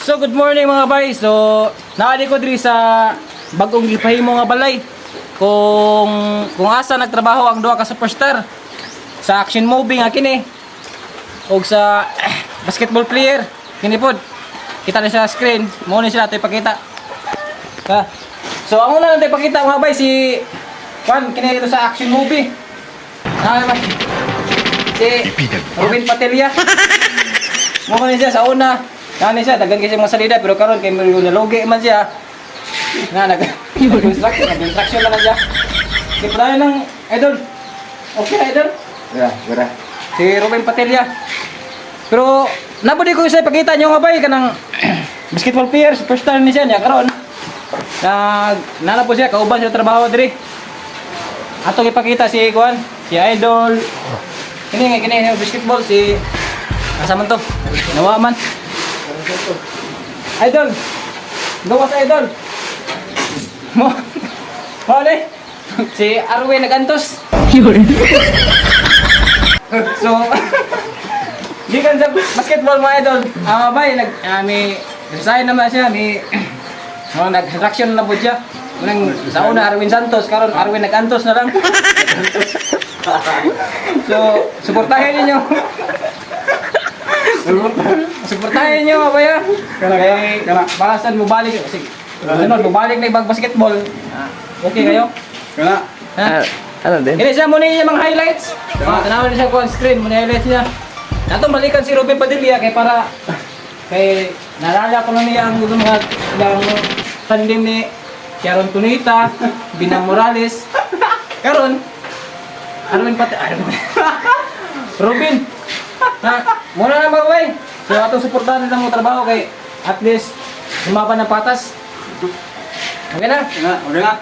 So good morning mga bay. So naali ko diri sa bagong gipahimo nga balay. Kung asa nagtrabaho ang duha ka superstar sa action movie nga kini og sa basketball player kini pod. Kita na sa screen, mo ni sila tay pakita. Ha. So ang una natin pakita mga bay si Juan kini dito sa action movie. Si Robin Patelia. Mo ni siya sa una. Nani siya, dagan kasi mga salida pero karon kay nalogi man siya. Nga nag-construction na siya. Di pa ng idol. Okay idol? Wala. Si Robin Patelia. Pero nabudi ko sa pakita niyo nga bay kanang basketball player superstar ni siya niya karon. Nana po siya kauban siya trabaho diri. Atong ipakita si Juan, si idol. Kini basketball si asa man to? Nawa man. Idol. Gawas idol. Mo. Mali. Si Arwin nagantos. So di kan sa basketball mga idol. Bay may resign naman siya, may nag-construction na po siya. Unang sa una Arwin Santos, karon Arwin nagantos na lang. So suportahin niyo. Suportahin niyo babaya. Kaya balasan mo balik kasi sunod mo balik na ibang basketball. Okay kayo? Wala. Ano din? Ini siya muna yung mga highlights. Tanawan niya siya ko on screen, muna highlights niya. Natong balikan si Robin Padilla kay naalala ko lang niya ang mga tandem ni Sharon Cunita, Binang Morales. Karon Arwin Robin. Muna na mag-away. So atong suportahan nila mo trabaho kay at least lumaban ng patas. Okay na? Okay na.